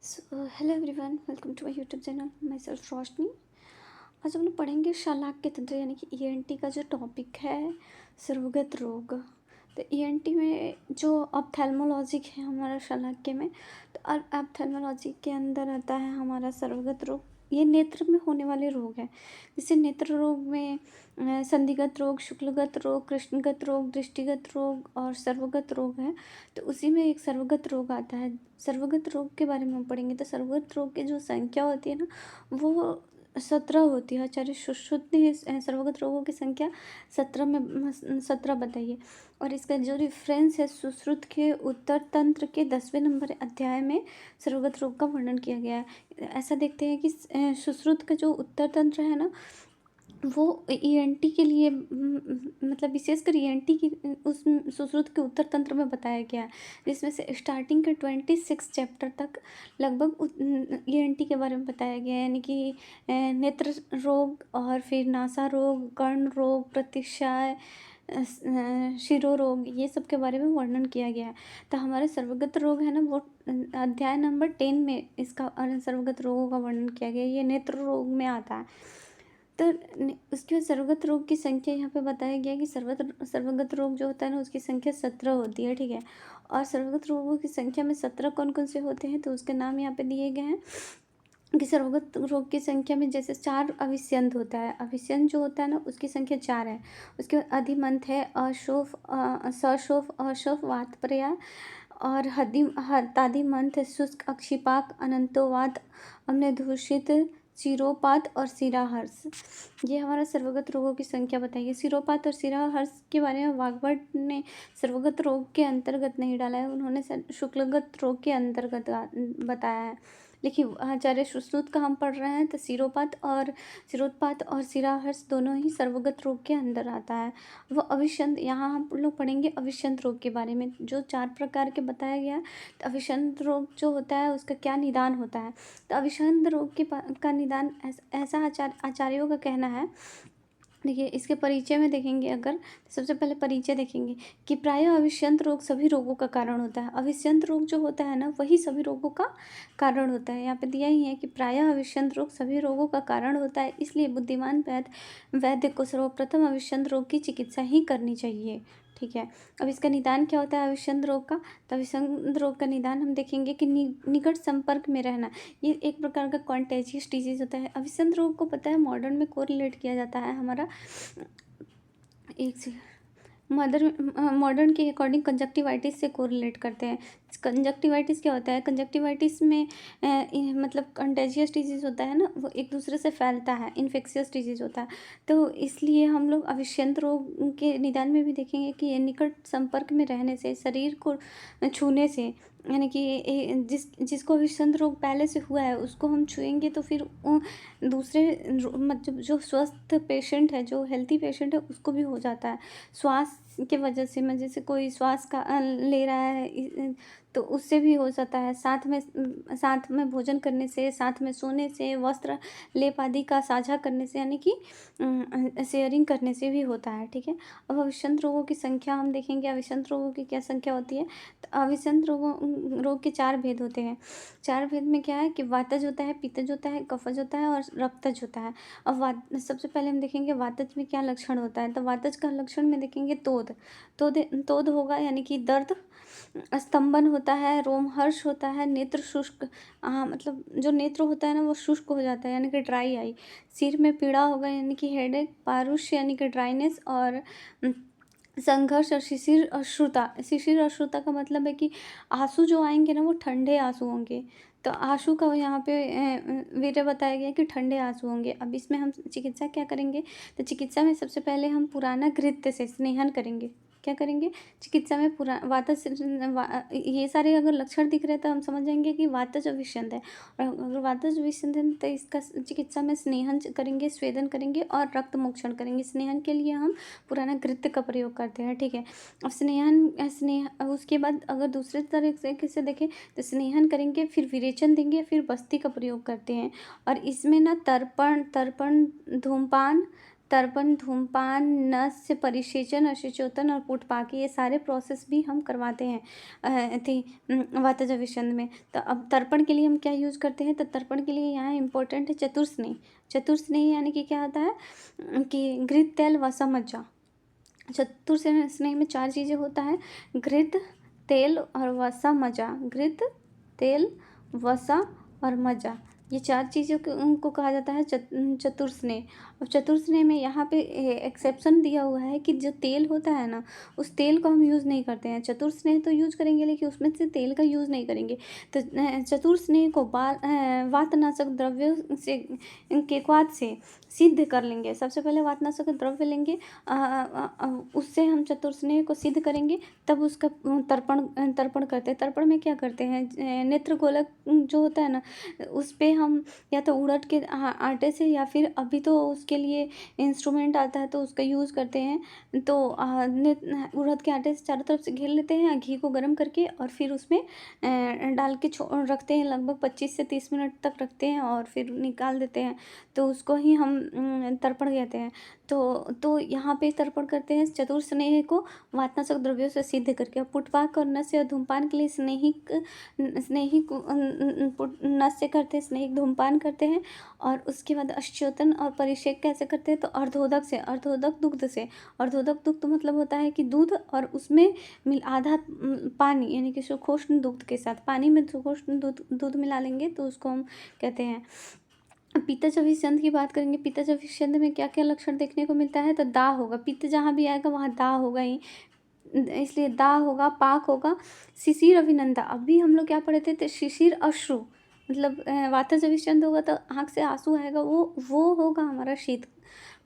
Hello everyone, welcome to my YouTube channel. Myself Roshni. आज हम लोग पढ़ेंगे शलाक के तंत्र यानी कि ईएनटी का जो टॉपिक है, सर्वगत रोग। तो ईएनटी में जो ऑप्थेल्मोलॉजिक है हमारा शलाक्य में, तो ऑप्थेल्मोलॉजी के अंदर आता है हमारा सर्वगत रोग। ये नेत्र में होने वाले रोग हैं। जैसे नेत्र रोग में संधिगत रोग, शुक्लगत रोग, कृष्णगत रोग, दृष्टिगत रोग और सर्वगत रोग है। तो उसी में एक सर्वगत रोग आता है। सर्वगत रोग के बारे में हम पढ़ेंगे। तो सर्वगत रोग की जो संख्या होती है ना, वो 17 होती है। आचार्य सुश्रुत ने सर्वगत रोगों की संख्या 17 बताइए। और इसका जो रेफरेंस है, सुश्रुत के उत्तर तंत्र के 10वें नंबर अध्याय में सर्वगत रोग का वर्णन किया गया है। ऐसा देखते हैं कि सुश्रुत का जो उत्तर तंत्र है ना, वो ईएनटी के लिए मतलब विशेषकर ईएनटी की उस सुश्रुत के उत्तर तंत्र में बताया गया है, जिसमें से स्टार्टिंग के 26 चैप्टर तक लगभग ईएनटी के बारे में बताया गया है। यानी कि नेत्र रोग और फिर नासा रोग, कर्ण रोग, प्रतिक्षाय, शिरो रोग, ये सब के बारे में वर्णन किया गया है। तो हमारे सर्वगत रोग है ना, वो अध्याय नंबर 10 में इसका सर्वगत रोगों का वर्णन किया गया है। ये नेत्र रोग में आता है। तो उसके बाद सर्वगत रोग की संख्या यहाँ पे बताया गया कि सर्वगत रोग जो होता है ना, उसकी संख्या 17 होती है। ठीक है। और सर्वगत रोगों की संख्या में 17 कौन कौन से होते हैं, तो उसके नाम यहाँ पे दिए गए हैं कि सर्वगत रोग की संख्या में जैसे 4 अभिस्यंत होता है। अभिस्यंत जो होता है ना, उसकी संख्या 4 है। उसके बाद अधिमंत है, अशोफ, सशोफ, अशोफ, वातप्रया और तादिमंत, शुष्क, अक्षिपाक, अनंतोवात, अम्लधूषित, सिरोपात और सिराहर्ष। ये हमारा सर्वगत रोगों की संख्या बताइए। सिरोपात और सिराहर्ष के बारे में वाग्भट ने सर्वगत रोग के अंतर्गत नहीं डाला है, उन्होंने शुक्लगत रोग के अंतर्गत बताया है। देखिए, आचार्य सुश्रुत का हम पढ़ रहे हैं, तो सिरोत्पात और सिराहर्ष दोनों ही सर्वगत रोग के अंदर आता है। वो अभिशंत, यहाँ हम लोग पढ़ेंगे अभिशंत रोग के बारे में, जो 4 प्रकार के बताया गया है। तो अभिशंत रोग जो होता है, उसका क्या निदान होता है। तो अभिशंत रोग का निदान ऐसा आचार्यों का कहना है। देखिए, इसके परिचय में देखेंगे अगर, सबसे पहले परिचय देखेंगे कि प्रायः अभिष्यंत रोग सभी रोगों का कारण होता है। अभिष्यंत रोग जो होता है ना, वही सभी रोगों का कारण होता है। यहाँ पे दिया ही है कि प्रायः अभिष्यंत रोग सभी रोगों का कारण होता है, इसलिए बुद्धिमान वैद्य को सर्वप्रथम अभिष्यंत रोग की चिकित्सा ही करनी चाहिए। ठीक है। अब इसका निदान क्या होता है अभिष्यंत रोग का। तो अभिष्यंत रोग का निदान हम देखेंगे कि निकट संपर्क में रहना, ये एक प्रकार का कॉन्टेजियस डिजीज होता है। अभिष्यंत रोग को पता है मॉडर्न में कोरिलेट किया जाता है हमारा, एक से मॉडर्न के अकॉर्डिंग कंजक्टिवाइटिस से कोरिलेट करते हैं। कंजक्टिवाइटिस क्या होता है, कंजक्टिवाइटिस में मतलब कंटेजियस डिजीज़ होता है ना, वो एक दूसरे से फैलता है, इन्फेक्शियस डिजीज़ होता है। तो इसलिए हम लोग अभिष्यंत रोग के निदान में भी देखेंगे कि ये निकट संपर्क में रहने से, शरीर को छूने से, यानी कि जिसको अभिष्यंत रोग पहले से हुआ है उसको हम छुएंगे तो फिर दूसरे मतलब जो स्वस्थ पेशेंट है, जो हेल्थी पेशेंट है, उसको भी हो जाता है श्वास के वजह से। मैं जैसे कोई श्वास का ले रहा है तो उससे भी हो जाता है। साथ में भोजन करने से, साथ में सोने से, वस्त्र लेप आदि का साझा करने से, यानी कि शेयरिंग करने से भी होता है। ठीक है। अब अभिष्यंत रोगों की संख्या हम देखेंगे। अभिष्यंत रोगों की क्या संख्या होती है। तो अभिष्यंत रोग के 4 भेद होते हैं। 4 भेद में क्या है कि वातज होता है, पित्तज होता है, कफज होता है और रक्तज होता है। अब सबसे पहले हम देखेंगे वातज में क्या लक्षण होता है। तो वातज का लक्षण में देखेंगे तोद होगा, यानी कि दर्द, स्तंभन होता है, रोमहर्ष होता है, नेत्र शुष्क, मतलब जो नेत्र होता है ना, वो शुष्क हो जाता है, यानी कि ड्राई आई। सिर में पीड़ा होगा, यानी कि हेडेक, पारुष्य यानी कि ड्राइनेस और संघर्ष और शिशिर अश्रुता का मतलब है कि आंसू जो आएंगे ना, वो ठंडे आंसू होंगे। तो आंसू का यहाँ पे वीर्य बताया गया कि ठंडे आंसू होंगे। अब इसमें हम चिकित्सा क्या करेंगे। तो चिकित्सा में सबसे पहले हम पुराना घृत से स्नेहन करेंगे। क्या करेंगे चिकित्सा में ये सारे अगर लक्षण दिख रहे हैं तो हम समझ जाएंगे कि वातज अभिष्यंत है। और अगर वातज अभिष्यंत है तो इसका चिकित्सा में स्नेहन करेंगे, स्वेदन करेंगे और रक्त मोक्षण करेंगे। स्नेहन के लिए हम पुराना घृत का प्रयोग करते हैं। ठीक है। अब उसके बाद अगर दूसरे तरीके से देखें तो स्नेहन करेंगे, फिर विरेचन देंगे, फिर बस्ती का प्रयोग करते हैं। और इसमें ना तर्पण, धूमपान, तर्पण, धूमपान, नस्य परिसेचन, अशुचोतन और पुटपाकी, ये सारे प्रोसेस भी हम करवाते हैं वातज विशंद में। तो अब तर्पण के लिए हम क्या यूज़ करते हैं, तो तर्पण के लिए यहाँ इम्पोर्टेंट है चतुर्स्नेह। चतुर्स्नेह यानी कि क्या होता है कि घृत, तेल, वसा, मज्जा। चतुर्स्नेह में 4 चीज़ें होता है, घृत, तेल और वसा, मज्जा। घृत, तेल, वसा और मज्जा, ये 4 चीज़ों को उनको कहा जाता है चतुर्स्नेह। अब चतुर्स्नेह में यहाँ पे एक्सेप्शन दिया हुआ है कि जो तेल होता है ना, उस तेल को हम यूज़ नहीं करते हैं। चतुर्स्नेह तो यूज़ करेंगे लेकिन उसमें से तेल का यूज़ नहीं करेंगे। तो चतुर्स्नेह को वातनाशक द्रव्यों से के क्वाद से सिद्ध कर लेंगे। सबसे पहले वातनाशक द्रव्य लेंगे, उससे हम चतुर्स्नेह को सिद्ध करेंगे, तब उसका तर्पण करते हैं। तर्पण में क्या करते हैं, नेत्र गोलक जो होता है ना, उस पे हम या तो उड़द के आटे से, या फिर अभी तो उसके लिए इंस्ट्रूमेंट आता है तो उसका यूज़ करते हैं। तो उड़द के आटे से चारों तरफ से घेर लेते हैं, घी को गर्म करके, और फिर उसमें डाल के रखते हैं, लगभग 25 से 30 मिनट तक रखते हैं और फिर निकाल देते हैं। तो उसको ही हम तर्पण कहते हैं। तो यहाँ पे तर्पण करते हैं चतुर्स्नेह को वातनाशक द्रव्यों से सिद्ध करके। पुटपाक और नस्य और धूमपान के लिए स्नेहिक नस्य करते हैं, स्नेहिक धूमपान करते हैं। और उसके बाद अश्चोतन और परिषेक कैसे करते हैं, तो अर्धोदक से, अर्धोदक दुग्ध से। अर्धोदक दुग्ध मतलब होता है कि दूध और उसमें आधा पानी, यानी कि सुखोष्ण दुग्ध के साथ पानी में सुखोष्ण दूध मिला लेंगे तो उसको हम कहते हैं। पित्तज विषंद की बात करेंगे। पित्तज विषंद में क्या क्या लक्षण देखने को मिलता है, तो दाह होगा। पित्त जहाँ भी आएगा वहाँ दाह होगा ही, इसलिए दाह होगा, पाक होगा। शिशिर अभिनंदा, अभी हम लोग क्या पढ़े थे, तो शिशिर अश्रु, मतलब वातज विषंद होगा तो आँख से आंसू आएगा, वो होगा हमारा शीत,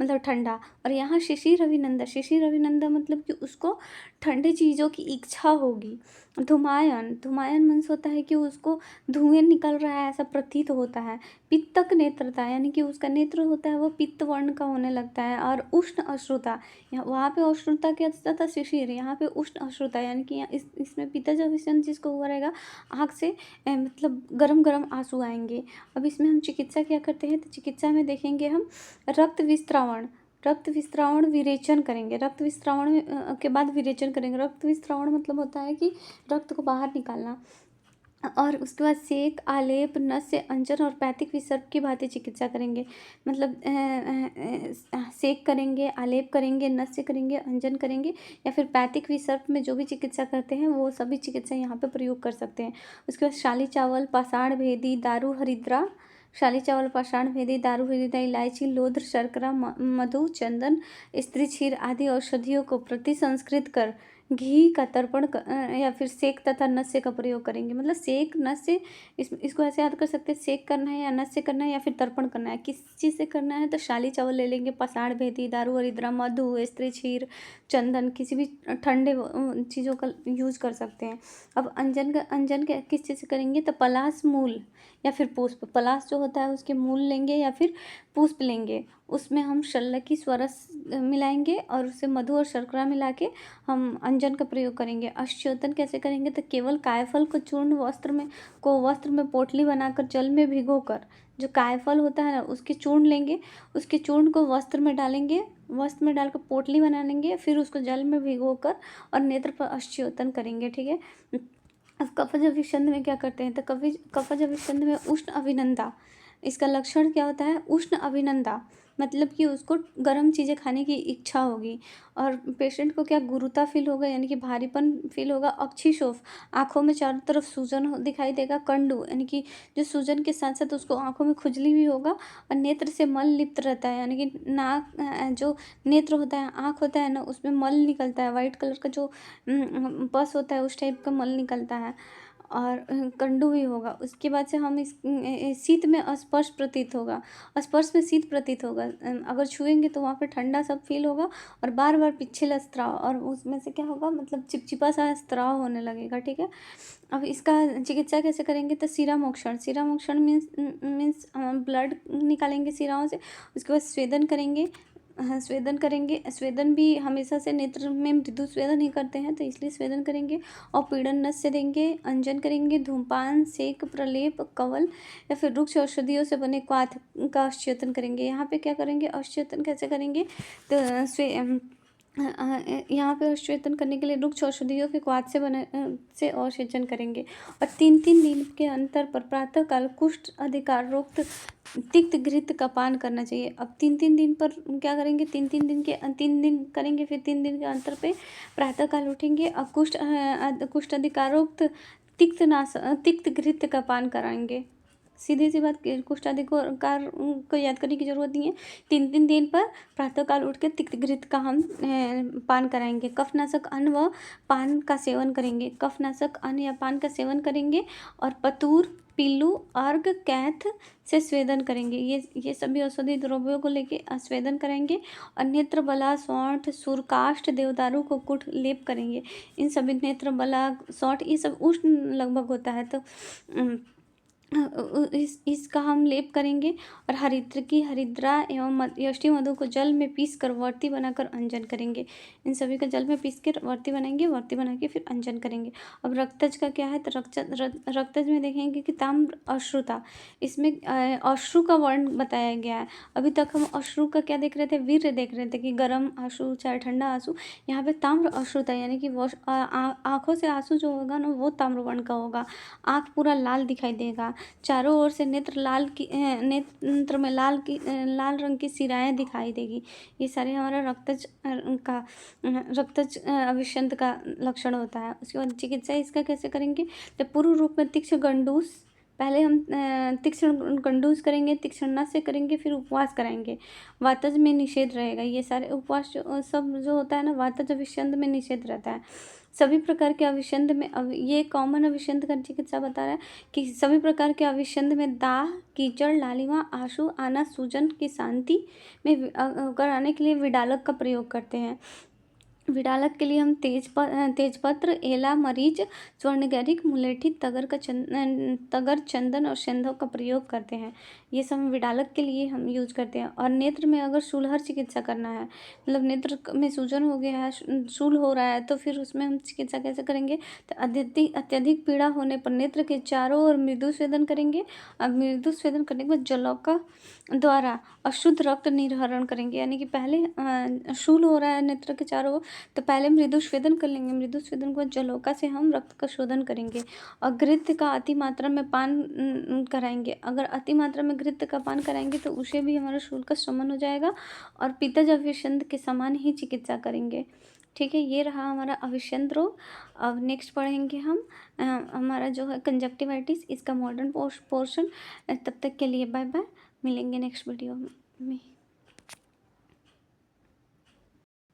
मतलब ठंडा। और यहाँ शिशिर अभिनंदा, शिशिर अभिनंदा मतलब कि उसको ठंडी चीज़ों की इच्छा होगी। धुमायन, धुमायन मीन्स होता है कि उसको धुएं निकल रहा है ऐसा प्रतीत होता है। पित्तक नेत्रता, यानी कि उसका नेत्र होता है वो पित्त वर्ण का होने लगता है। और उष्ण अश्रुता, वहाँ पे अश्रुता क्या था, शिशिर, यहाँ पे उष्ण अश्रुता, यानी कि इसमें पित्तज विषंद जिसको हुआ रहेगा, आँख से मतलब गरम गरम आंसू आएंगे। अब इसमें हम चिकित्सा क्या करते हैं, तो चिकित्सा में देखेंगे हम रक्त विस्त्रावण, रक्त विस्त्रावण विरेचन करेंगे। रक्त विस्त्रावण के बाद विरेचन करेंगे। रक्त विस्त्रावण मतलब होता है कि रक्त को बाहर निकालना। और उसके बाद सेक, आलेप, नस्य, अंजन और पैथिक विसर्प की भांति चिकित्सा करेंगे। मतलब सेक करेंगे, आलेप करेंगे, नस्य करेंगे, अंजन करेंगे, या फिर पैथिक विसर्प में जो भी चिकित्सा करते हैं वो सभी चिकित्सा यहाँ पे प्रयोग कर सकते हैं। उसके बाद शाली चावल, पाषाण भेदी, दारू हरिद्रा, शाली चावल, पाषाण भेदी, दारू हरिद्रा, इलायची, लोध्र, शर्करा, मधु, चंदन, स्त्री क्षीर आदि औषधियों को प्रतिसंस्कृत कर घी का तर्पण या फिर सेक तथा नस्य का प्रयोग करेंगे। मतलब सेक, नस्य, इसको ऐसे याद कर सकते हैं, सेक करना है या नस्य करना है या फिर तर्पण करना है। किस चीज़ से करना है, तो शाली चावल ले लेंगे, पाषाण भेदी, दारू हरिद्रा, मधु, स्त्री क्षीर, चंदन, किसी भी ठंडे चीज़ों का यूज कर सकते हैं। अब अंजन किस चीज़ से करेंगे, तो पलास मूल या फिर पुष्प। पलास जो होता है उसके मूल लेंगे या फिर पुष्प लेंगे, उसमें हम शल्लकी स्वरस मिलाएंगे और उससे मधु और शर्करा मिला के हम अंजन का प्रयोग करेंगे। अश्चोतन कैसे करेंगे, तो केवल कायफल को चूर्ण वस्त्र में पोटली बनाकर जल में भिगोकर, जो कायफल होता है ना उसके चूर्ण लेंगे, उसके चूर्ण को वस्त्र में डालेंगे, वस्त्र में डालकर पोटली बना लेंगे, फिर उसको जल में भिगोकर और नेत्र पर अश्चोतन करेंगे। ठीक है। अब कफज विषंद में क्या करते हैं, तो कफज विषंद में उष्ण अभिनंदा, इसका लक्षण क्या होता है, उष्ण अभिनंदा मतलब कि उसको गर्म चीज़ें खाने की इच्छा होगी। और पेशेंट को क्या गुरुता फील होगा, यानी कि भारीपन फील होगा। अक्षिशोफ, आँखों में चारों तरफ सूजन दिखाई देगा। कंडू, यानी कि जो सूजन के साथ साथ उसको आँखों में खुजली भी होगा। और नेत्र से मल लिप्त रहता है, यानी कि नाक, जो नेत्र होता है, आँख होता है ना, उसमें मल निकलता है, वाइट कलर का जो पस होता है उस टाइप का मल निकलता है। और कंडू भी होगा। उसके बाद से हम इस शीत में स्पर्श प्रतीत होगा, स्पर्श में शीत प्रतीत होगा। अगर छुएंगे तो वहाँ पे ठंडा सब फील होगा और बार बार पिछला स्त्राव, और उसमें से क्या होगा, मतलब चिपचिपा सा स्त्राव होने लगेगा। ठीक है। अब इसका चिकित्सा कैसे करेंगे, तो सीरा मोक्षण मीन्स ब्लड निकालेंगे सिराओं से। उसके बाद स्वेदन करेंगे, स्वेदन करेंगे। स्वेदन भी हमेशा से नेत्र में मृदु स्वेदन ही करते हैं, तो इसलिए स्वेदन करेंगे। और पीड़न नस्य देंगे, अंजन करेंगे, धूमपान, सेक, प्रलेप, कवल या फिर वृक्ष औषधियों से बने क्वाथ का औषचेतन करेंगे। यहाँ पे क्या करेंगे, औषचेतन कैसे करेंगे, तो यहाँ पे औषचेतन करने के लिए वृक्ष औषधियों के क्वाथ से बने से औषचेतन करेंगे। और 3-3 दिन के अंतर पर प्रातःकाल कुष्ठ अधिकार रोग तिक्त घृत का पान करना चाहिए। अब 3-3 दिन पर क्या करेंगे, 3-3 दिन के 3 दिन करेंगे, फिर 3 दिन के अंतर पे प्रातःकाल उठेंगे और कुष्ठ अधिकारोक्त तिक्त घृत का पान कराएंगे। सीधी सी बात, कुष्ठाधिकार को याद करने की जरूरत नहीं है। 3-3 दिन पर प्रातःकाल उठ के तिक्त घृत का हम पान कराएंगे। कफनाशक अन्न व पान का सेवन करेंगे। कफनाशक अन्न या पान का सेवन करेंगे और पतूर, पीलू, अर्घ, कैथ से स्वेदन करेंगे। ये सभी औषधि द्रव्यों को लेके स्वेदन करेंगे। और नेत्र बला, सौंठ, सूर्यकाष्ठ, देवदारू को कुट लेप करेंगे। इन सभी नेत्र बला, सौंठ ये सब उष्ण लगभग होता है, तो इसका हम लेप करेंगे। और हरिद्रा एवं यष्टि मधु को जल में पीस कर वर्ती बनाकर अंजन करेंगे। इन सभी का जल में पीस कर वर्ती बनाएंगे, वर्ती बना के फिर अंजन करेंगे। अब रक्तज का क्या है, तो रक्तज में देखेंगे कि ताम्र अश्रु था। इसमें अश्रु का वर्ण बताया गया है। अभी तक हम अश्रु का क्या देख रहे थे, वीर्य देख रहे थे कि गर्म आंसू चाहे ठंडा आंसू। यहाँ पे ताम्र अश्रु था, यानी कि वो आँखों से आंसू जो होगा ना वो ताम्र वर्ण का होगा। आँख पूरा लाल दिखाई देगा। चारों ओर से नेत्र में लाल रंग की सिराएं दिखाई देगी। ये सारे हमारा रक्तज अभिषंत का लक्षण होता है। उसके बाद चिकित्सा इसका कैसे करेंगे, तो पूर्व रूप में तीक्ष्ण गंडूस, पहले हम तीक्ष्ण गंडूस करेंगे, तीक्ष्ण नस्य करेंगे, फिर उपवास कराएंगे। वातज में निषेध रहेगा। ये सारे उपवास सब जो होता है ना, वातज अभिषंत में निषेध रहता है। सभी प्रकार के अभिषंध में ये कॉमन अभिषंध का चिकित्सा बता रहा है कि सभी प्रकार के अभिषंध में दाह, कीचड़, लालिमा, आंसू आना, सूजन की शांति में कराने के लिए विडालक का प्रयोग करते हैं। विडालक के लिए हम तेजपत्र, एला, मरीच, स्वर्णगैरिक, मुलेठी, तगर, चंदन और सेंधव का प्रयोग करते हैं। ये सब विडालक के लिए हम यूज करते हैं। और नेत्र में अगर शूलहर चिकित्सा करना है, मतलब नेत्र में सूजन हो गया है, शूल हो रहा है, तो फिर उसमें हम चिकित्सा कैसे करेंगे, तो अत्यधिक पीड़ा होने पर नेत्र के चारों ओर मृदु स्वेदन करेंगे। और मृदु स्वेदन करने के बाद जलौका द्वारा अशुद्ध रक्त निर्हरण करेंगे। यानी कि पहले शूल हो रहा है नेत्र के चारों ओर, तो पहले मृदु स्वेदन कर लेंगे। मृदु स्वेदन के बाद जलौका से हम रक्त का शोधन करेंगे। और घृत का अति मात्रा में पान कराएंगे। अगर अति मात्रा में घृत का पान कराएंगे तो उसे भी हमारा शूल का शमन हो जाएगा। और पित्तज अभिषंध के समान ही चिकित्सा करेंगे। ठीक है, ये रहा हमारा अभिषंध रोग। अब नेक्स्ट पढ़ेंगे हम हमारा जो है कंजक्टिवाइटिस, इसका मॉडर्न पोर्शन। तब तक के लिए बाय बाय, मिलेंगे नेक्स्ट वीडियो में।